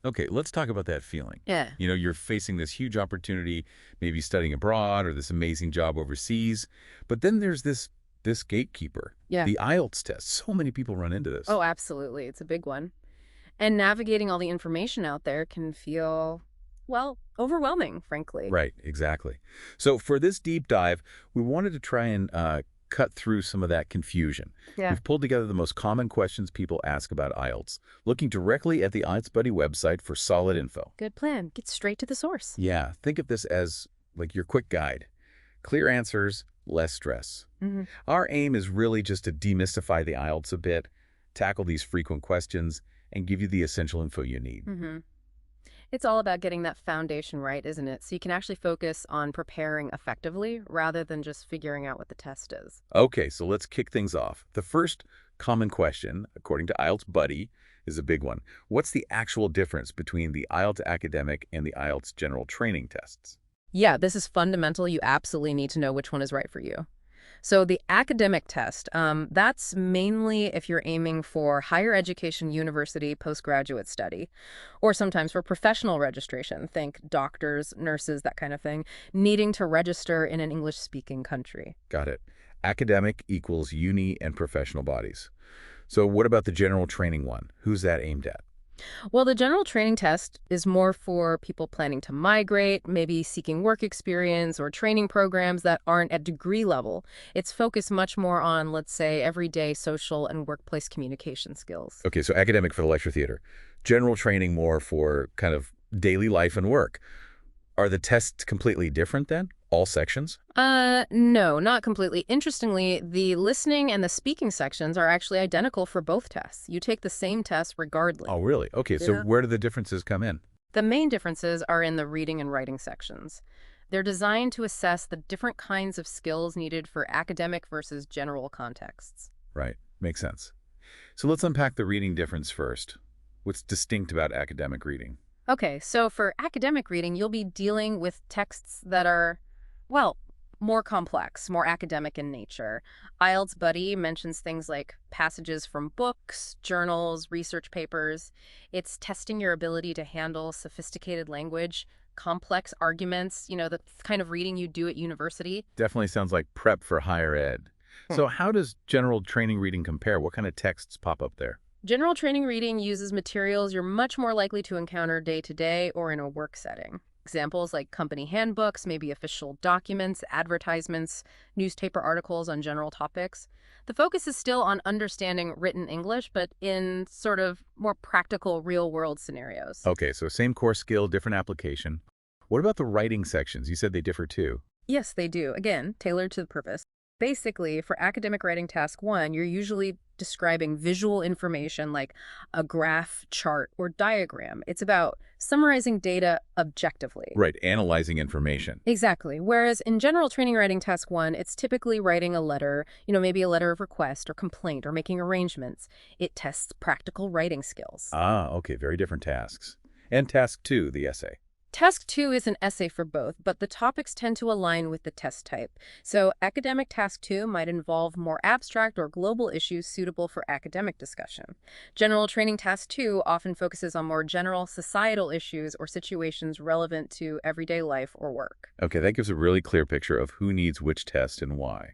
Okay, let's talk about that feeling. Yeah. You're facing this huge opportunity, maybe studying abroad or this amazing job overseas, but then there's this gatekeeper, Yeah. the IELTS test. So many people run into this. Oh, absolutely. It's a big one. And navigating all the information out there can feel, well, overwhelming, frankly. Right, exactly. So for this deep dive, we wanted to try and cut through some of that confusion. Yeah. We've pulled together the most common questions people ask about IELTS, looking directly at the IELTS Buddy website for solid info. Good plan. Get straight to the source. Yeah, think of this as like your quick guide. Clear answers, less stress. Hmm. Our aim is really just to demystify the IELTS a bit, tackle these frequent questions, and give you the essential info you need. Hmm. It's all about getting that foundation right, isn't it? So you can actually focus on preparing effectively rather than just figuring out what the test is. Okay, so let's kick things off. The first common question, according to IELTS Buddy, is a big one. What's the actual difference between the IELTS Academic and the IELTS General Training tests? Yeah, this is fundamental. You absolutely need to know which one is right for you. So the academic test, that's mainly if you're aiming for higher education, university, postgraduate study, or sometimes for professional registration, think doctors, nurses, that kind of thing, needing to register in an English-speaking country. Got it. Academic equals uni and professional bodies. So what about the general training one? Who's that aimed at? Well, the general training test is more for people planning to migrate, maybe seeking work experience or training programs that aren't at degree level. It's focused much more on, let's say, everyday social and workplace communication skills. Okay, so academic for the lecture theater. General training more for kind of daily life and work. Are the tests completely different then? All sections? No, not completely. Interestingly, the listening and the speaking sections are actually identical for both tests. You take the same test regardless. Oh, really? Okay, so Yeah. where do the differences come in? The main differences are in the reading and writing sections. They're designed to assess the different kinds of skills needed for academic versus general contexts. Right, makes sense. So let's unpack the reading difference first. What's distinct about academic reading? Okay, so for academic reading, you'll be dealing with texts that are, well, more complex, more academic in nature. IELTS Buddy mentions things like passages from books, journals, research papers. It's testing your ability to handle sophisticated language, complex arguments, the kind of reading you do at university. Definitely sounds like prep for higher ed. So how does general training reading compare? What kind of texts pop up there? General training reading uses materials you're much more likely to encounter day to day or in a work setting. Examples like company handbooks, maybe official documents, advertisements, newspaper articles on general topics. The focus is still on understanding written English, but in sort of more practical, real-world scenarios. Okay, so same core skill, different application. What about the writing sections? You said they differ too. Yes, they do. Again, tailored to the purpose. Basically, for academic writing task one, you're usually describing visual information like a graph, chart, or diagram. It's about summarizing data objectively. Right, analyzing information. Exactly. Whereas in general training writing task one, it's typically writing a letter, maybe a letter of request or complaint or making arrangements. It tests practical writing skills. Ah, okay, very different tasks. And task two, the essay. Task two is an essay for both, but the topics tend to align with the test type. So academic task two might involve more abstract or global issues suitable for academic discussion. General training task two often focuses on more general societal issues or situations relevant to everyday life or work. Okay, that gives a really clear picture of who needs which test and why.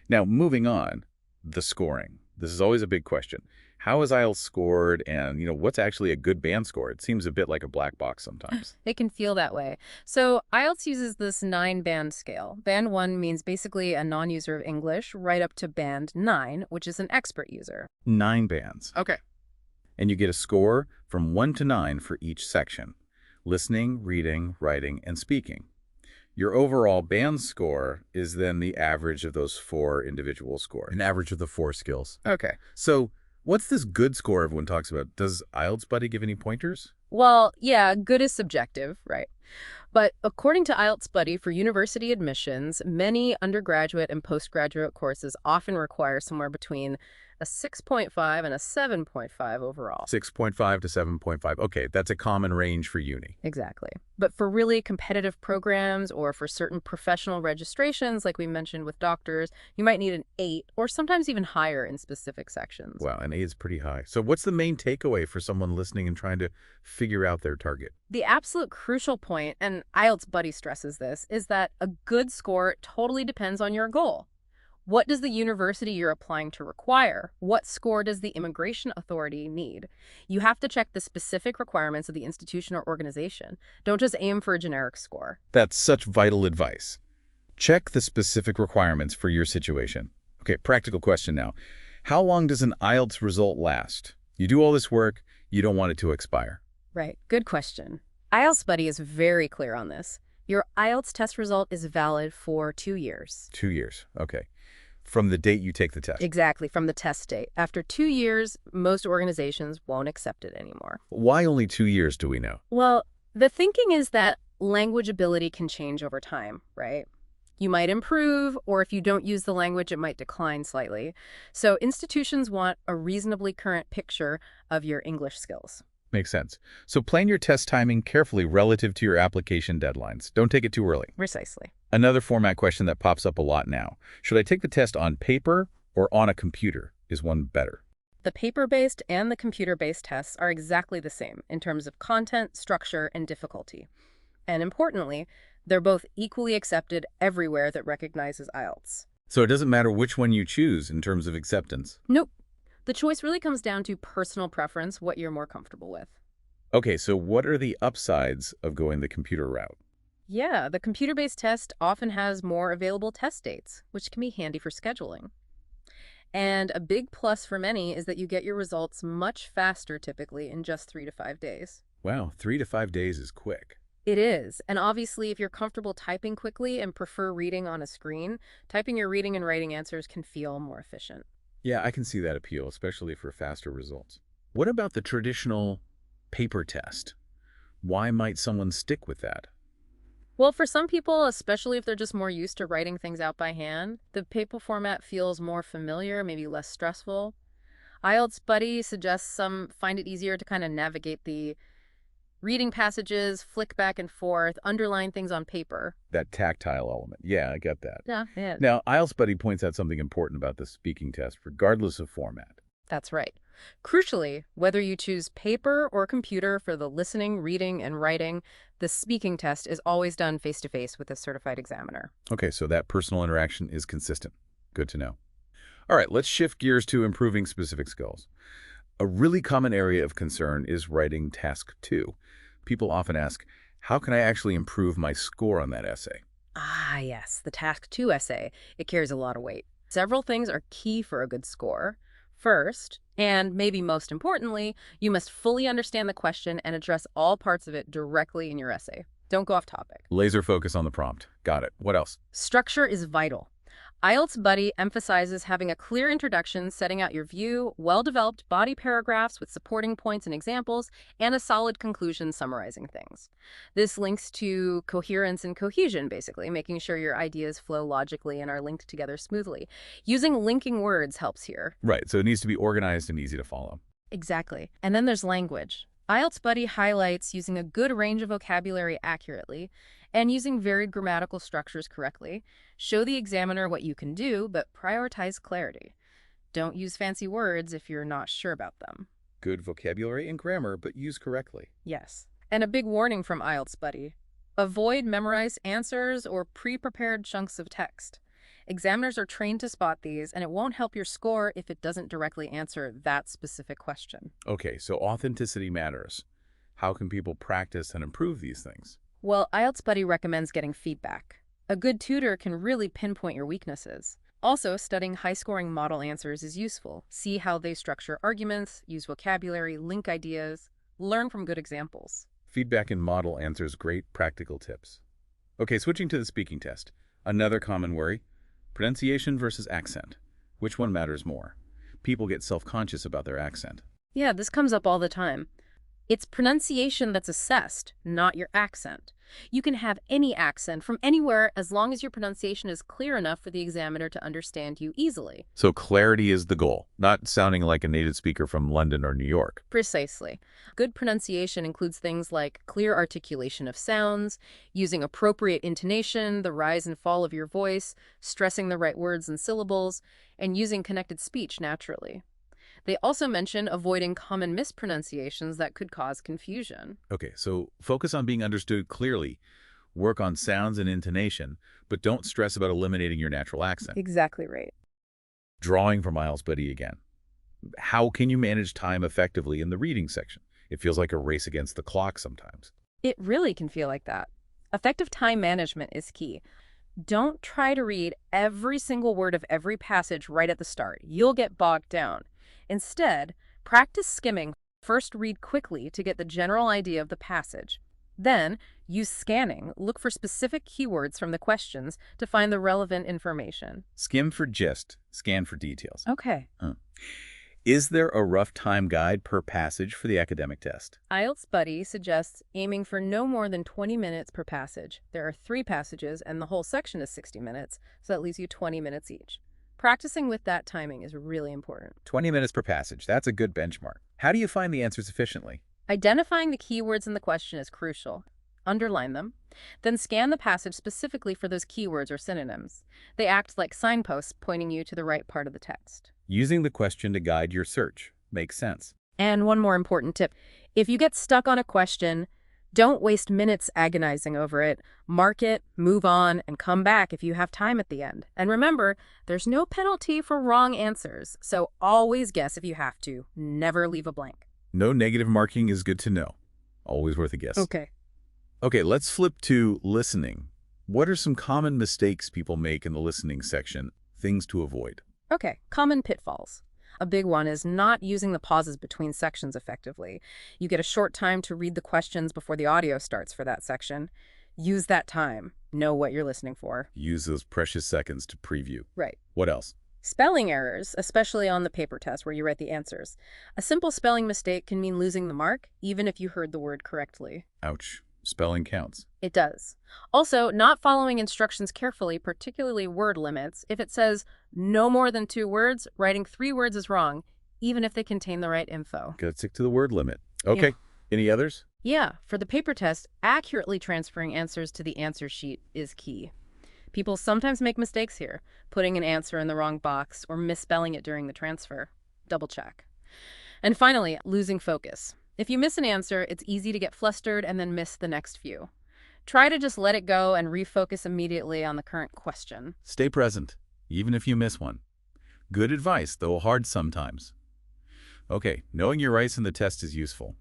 Now, moving on, the scoring. This is always a big question. How is IELTS scored, and what's actually a good band score? It seems a bit like a black box sometimes. It can feel that way. So IELTS uses this 9-band scale. Band 1 means basically a non-user of English, right up to band 9, which is an expert user. 9 bands. Okay. And you get a score from 1 to 9 for each section: listening, reading, writing, and speaking. Your overall band score is then the average of those 4 individual scores. An average of the 4 skills. Okay. So what's this good score everyone talks about? Does IELTS Buddy give any pointers? Well, yeah, good is subjective, right? But according to IELTS Buddy, for university admissions, many undergraduate and postgraduate courses often require somewhere between a 6.5 and a 7.5 overall. 6.5 to 7.5. Okay, that's a common range for uni. Exactly. But for really competitive programs or for certain professional registrations, like we mentioned with doctors, you might need an 8 or sometimes even higher in specific sections. Wow, an A is pretty high. So what's the main takeaway for someone listening and trying to figure out their target? The absolute crucial point, and IELTS Buddy stresses this, is that a good score totally depends on your goal. What does the university you're applying to require? What score does the immigration authority need? You have to check the specific requirements of the institution or organization. Don't just aim for a generic score. That's such vital advice. Check the specific requirements for your situation. Okay, practical question now. How long does an IELTS result last? You do all this work, you don't want it to expire. Right, good question. IELTS Buddy is very clear on this. Your IELTS test result is valid for 2 years. 2 years, okay. From the date you take the test. Exactly, from the test date. After 2 years, most organizations won't accept it anymore. Why only 2 years, do we know? Well, the thinking is that language ability can change over time, right? You might improve, or if you don't use the language, it might decline slightly. So institutions want a reasonably current picture of your English skills. Makes sense. So plan your test timing carefully relative to your application deadlines. Don't take it too early. Precisely. Another format question that pops up a lot now. Should I take the test on paper or on a computer? Is one better? The paper-based and the computer-based tests are exactly the same in terms of content, structure, and difficulty. And importantly, they're both equally accepted everywhere that recognizes IELTS. So it doesn't matter which one you choose in terms of acceptance? Nope. The choice really comes down to personal preference, what you're more comfortable with. Okay, so what are the upsides of going the computer route? Yeah, the computer-based test often has more available test dates, which can be handy for scheduling. And a big plus for many is that you get your results much faster, typically in just 3 to 5 days. Wow, 3 to 5 days is quick. It is. And obviously, if you're comfortable typing quickly and prefer reading on a screen, typing your reading and writing answers can feel more efficient. Yeah, I can see that appeal, especially for faster results. What about the traditional paper test? Why might someone stick with that? Well, for some people, especially if they're just more used to writing things out by hand, the paper format feels more familiar, maybe less stressful. IELTS Buddy suggests some find it easier to kind of navigate the reading passages, flick back and forth, underline things on paper. That tactile element. Yeah, I get that. Yeah. Now, IELTS Buddy points out something important about the speaking test, regardless of format. That's right. Crucially, whether you choose paper or computer for the listening, reading, and writing, the speaking test is always done face-to-face with a certified examiner. Okay, so that personal interaction is consistent. Good to know. All right, let's shift gears to improving specific skills. A really common area of concern is writing task 2. People often ask, how can I actually improve my score on that essay? Ah, yes, the task 2 essay. It carries a lot of weight. Several things are key for a good score. First, and maybe most importantly, you must fully understand the question and address all parts of it directly in your essay. Don't go off topic. Laser focus on the prompt. Got it. What else? Structure is vital. IELTS Buddy emphasizes having a clear introduction, setting out your view, well-developed body paragraphs with supporting points and examples, and a solid conclusion summarizing things. This links to coherence and cohesion, basically, making sure your ideas flow logically and are linked together smoothly. Using linking words helps here. Right, so it needs to be organized and easy to follow. Exactly. And then there's language. IELTS Buddy highlights using a good range of vocabulary accurately and using varied grammatical structures correctly. Show the examiner what you can do, but prioritize clarity. Don't use fancy words if you're not sure about them. Good vocabulary and grammar, but used correctly. Yes. And a big warning from IELTS Buddy. Avoid memorized answers or pre-prepared chunks of text. Examiners are trained to spot these, and it won't help your score if it doesn't directly answer that specific question. Okay, so authenticity matters. How can people practice and improve these things? Well, IELTS Buddy recommends getting feedback. A good tutor can really pinpoint your weaknesses. Also, studying high-scoring model answers is useful. See how they structure arguments, use vocabulary, link ideas, learn from good examples. Feedback and model answers, great practical tips. Okay, switching to the speaking test. Another common worry, pronunciation versus accent. Which one matters more? People get self-conscious about their accent. Yeah, this comes up all the time. It's pronunciation that's assessed, not your accent. You can have any accent from anywhere as long as your pronunciation is clear enough for the examiner to understand you easily. So clarity is the goal, not sounding like a native speaker from London or New York. Precisely. Good pronunciation includes things like clear articulation of sounds, using appropriate intonation, the rise and fall of your voice, stressing the right words and syllables, and using connected speech naturally. They also mention avoiding common mispronunciations that could cause confusion. Okay, so focus on being understood clearly, work on sounds and intonation, but don't stress about eliminating your natural accent. Exactly right. Drawing from IELTS Buddy again. How can you manage time effectively in the reading section? It feels like a race against the clock sometimes. It really can feel like that. Effective time management is key. Don't try to read every single word of every passage right at the start. You'll get bogged down. Instead, practice skimming. First, read quickly to get the general idea of the passage. Then, use scanning. Look for specific keywords from the questions to find the relevant information. Skim for gist, scan for details. Okay. Is there a rough time guide per passage for the academic test? IELTS Buddy suggests aiming for no more than 20 minutes per passage. There are 3 passages, and the whole section is 60 minutes, so that leaves you 20 minutes each. Practicing with that timing is really important. 20 minutes per passage. That's a good benchmark. How do you find the answers efficiently? Identifying the keywords in the question is crucial. Underline them. Then scan the passage specifically for those keywords or synonyms. They act like signposts pointing you to the right part of the text. Using the question to guide your search makes sense. And one more important tip. If you get stuck on a question, don't waste minutes agonizing over it. Mark it, move on, and come back if you have time at the end. And remember, there's no penalty for wrong answers, so always guess if you have to. Never leave a blank. No negative marking is good to know. Always worth a guess. Okay, let's flip to listening. What are some common mistakes people make in the listening section? Things to avoid. Okay, common pitfalls. A big one is not using the pauses between sections effectively. You get a short time to read the questions before the audio starts for that section. Use that time. Know what you're listening for. Use those precious seconds to preview. Right. What else? Spelling errors, especially on the paper test where you write the answers. A simple spelling mistake can mean losing the mark, even if you heard the word correctly. Ouch. Spelling counts. It does. Also, not following instructions carefully, particularly word limits. If it says no more than 2 words, writing 3 words is wrong, even if they contain the right info. Gotta stick to the word limit. Okay. Yeah. Any others? Yeah, for the paper test, accurately transferring answers to the answer sheet is key. People sometimes make mistakes here, putting an answer in the wrong box or misspelling it during the transfer. Double check. And finally, losing focus. If you miss an answer, it's easy to get flustered and then miss the next few. Try to just let it go and refocus immediately on the current question. Stay present, even if you miss one. Good advice, though hard sometimes. Okay, knowing your rights in the test is useful.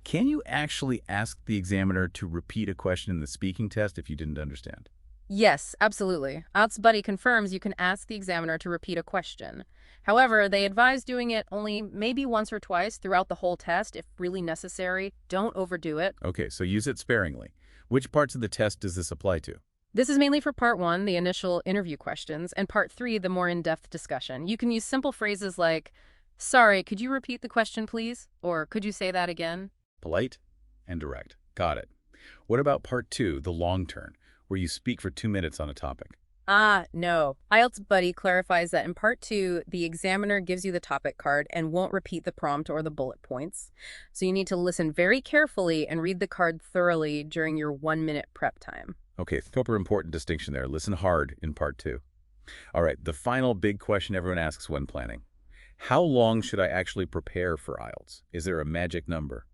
Can you actually ask the examiner to repeat a question in the speaking test if you didn't understand? Yes, absolutely. IELTS Buddy confirms you can ask the examiner to repeat a question. However, they advise doing it only maybe once or twice throughout the whole test if really necessary. Don't overdo it. Okay, so use it sparingly. Which parts of the test does this apply to? This is mainly for Part 1, the initial interview questions, and Part 3, the more in-depth discussion. You can use simple phrases like, "Sorry, could you repeat the question, please?" Or, "Could you say that again?" Polite and direct. Got it. What about Part 2, the long turn, where you speak for 2 minutes on a topic? No. IELTS Buddy clarifies that in Part 2, the examiner gives you the topic card and won't repeat the prompt or the bullet points. So you need to listen very carefully and read the card thoroughly during your 1-minute prep time. Okay, super important distinction there. Listen hard in Part 2. All right, the final big question everyone asks when planning. How long should I actually prepare for IELTS? Is there a magic number?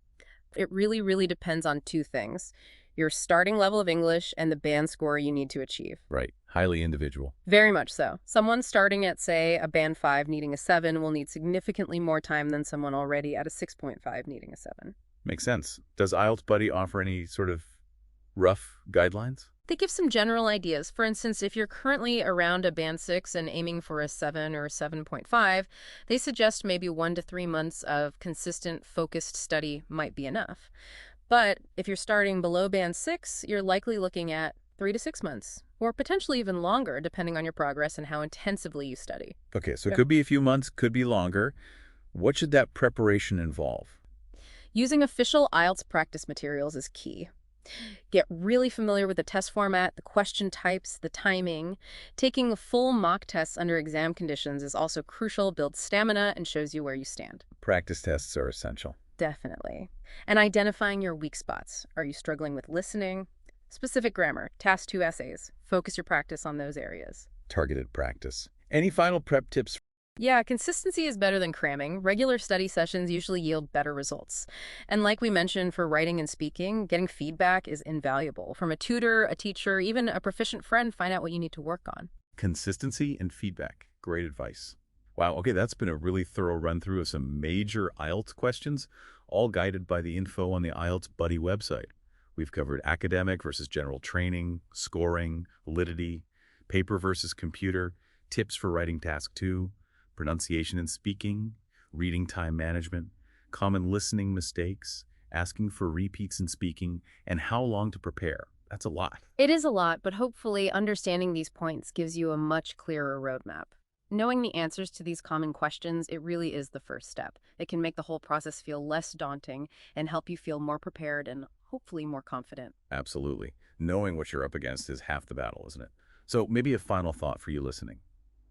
It really, really depends on 2 things. Your starting level of English and the band score you need to achieve. Right, highly individual. Very much so. Someone starting at, say, a band 5 needing a 7 will need significantly more time than someone already at a 6.5 needing a 7. Makes sense. Does IELTS Buddy offer any sort of rough guidelines? They give some general ideas. For instance, if you're currently around a band 6 and aiming for a 7 or a 7.5, they suggest maybe 1 to 3 months of consistent, focused study might be enough. But if you're starting below band 6, you're likely looking at 3 to 6 months, or potentially even longer, depending on your progress and how intensively you study. Okay, so it could be a few months, could be longer. What should that preparation involve? Using official IELTS practice materials is key. Get really familiar with the test format, the question types, the timing. Taking full mock tests under exam conditions is also crucial, builds stamina, and shows you where you stand. Practice tests are essential. Definitely. And identifying your weak spots. Are you struggling with listening? Specific grammar, task 2 essays. Focus your practice on those areas. Targeted practice. Any final prep tips? Yeah, consistency is better than cramming. Regular study sessions usually yield better results. And like we mentioned for writing and speaking, getting feedback is invaluable. From a tutor, a teacher, even a proficient friend, find out what you need to work on. Consistency and feedback. Great advice. Wow, okay, that's been a really thorough run-through of some major IELTS questions, all guided by the info on the IELTS Buddy website. We've covered academic versus general training, scoring, validity, paper versus computer, tips for writing task 2, pronunciation and speaking, reading time management, common listening mistakes, asking for repeats in speaking, and how long to prepare. That's a lot. It is a lot, but hopefully understanding these points gives you a much clearer roadmap. Knowing the answers to these common questions, it really is the first step. It can make the whole process feel less daunting and help you feel more prepared and hopefully more confident. Absolutely. Knowing what you're up against is half the battle, isn't it? So maybe a final thought for you listening.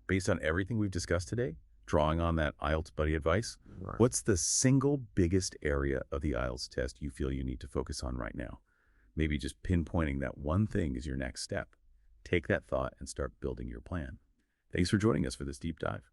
Based on everything we've discussed today, drawing on that IELTS Buddy advice, what's the single biggest area of the IELTS test you feel you need to focus on right now? Maybe just pinpointing that one thing is your next step. Take that thought and start building your plan. Thanks for joining us for this deep dive.